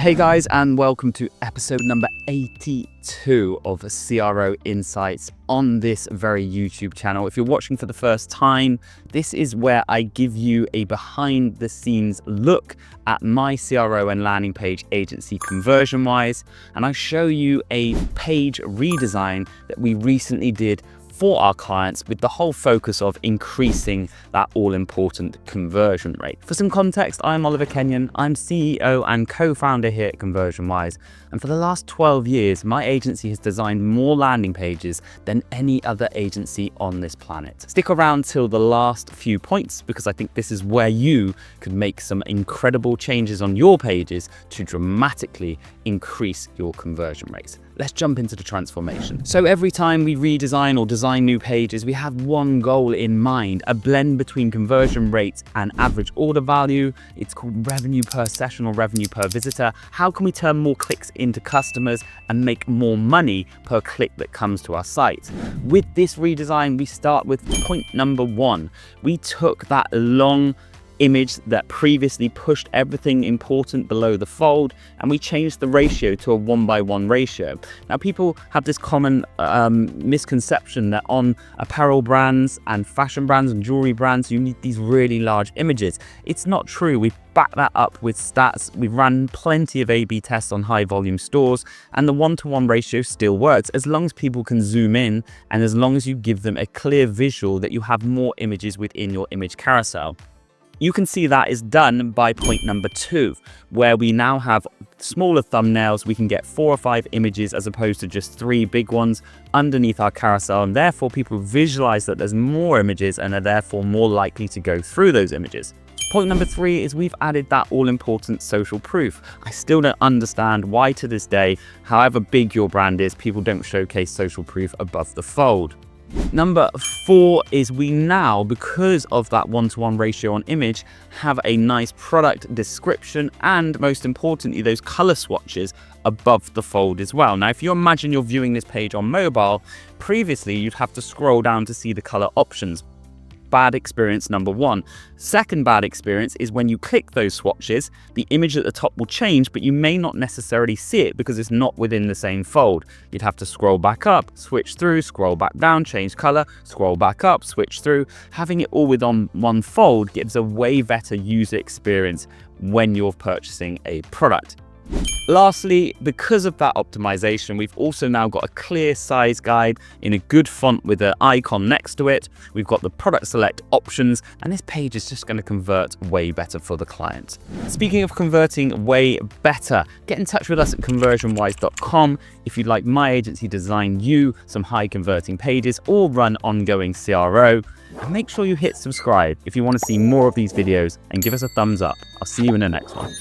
Hey guys, and welcome to episode number 82 of CRO Insights on this very YouTube channel. If you're watching for the first time, this is where I give you a behind the scenes look at my CRO and landing page agency ConversionWise, and I show you a page redesign that we recently did for our clients with the whole focus of increasing that all-important conversion rate. For some context, I'm Oliver Kenyon. I'm CEO and co-founder here at ConversionWise. And for the last 12 years, my agency has designed more landing pages than any other agency on this planet. Stick around till the last few points because I think this is where you could make some incredible changes on your pages to dramatically increase your conversion rates. Let's jump into the transformation. So every time we redesign or design new pages, we have one goal in mind, a blend between conversion rates and average order value. It's called revenue per session or revenue per visitor. How can we turn more clicks into customers and make more money per click that comes to our site? With this redesign, we start with point number one. We took that long image that previously pushed everything important below the fold, and we changed the ratio to a 1:1 ratio. Now, people have this common misconception that on apparel brands and fashion brands and jewelry brands, you need these really large images. It's not true. We back that up with stats. We've run plenty of A/B tests on high volume stores, and the 1:1 ratio still works as long as people can zoom in and as long as you give them a clear visual that you have more images within your image carousel. You can see that is done by point number two, where we now have smaller thumbnails. We can get 4 or 5 images as opposed to just 3 big ones underneath our carousel, and therefore people visualize that there's more images and are therefore more likely to go through those images. Point number 3 is we've added that all-important social proof. I still don't understand why to this day, however big your brand is, people don't showcase social proof above the fold. Number 4 is we now, because of that 1:1 ratio on image, have a nice product description and, most importantly, those color swatches above the fold as well. Now, if you imagine you're viewing this page on mobile, previously you'd have to scroll down to see the color options. Bad experience number 1. Second bad experience is when you click those swatches, the image at the top will change, but you may not necessarily see it because it's not within the same fold. You'd have to scroll back up, switch through, scroll back down, change color, scroll back up, switch through. Having it all within one fold gives a way better user experience when you're purchasing a product. Lastly, because of that optimization, we've also now got a clear size guide in a good font with an icon next to it. We've got the product select options, and this page is just going to convert way better for the client. Speaking of converting way better, get in touch with us at ConversionWise.com if you'd like my agency to design you some high converting pages or run ongoing CRO. And make sure you hit subscribe if you want to see more of these videos, and give us a thumbs up. I'll see you in the next one.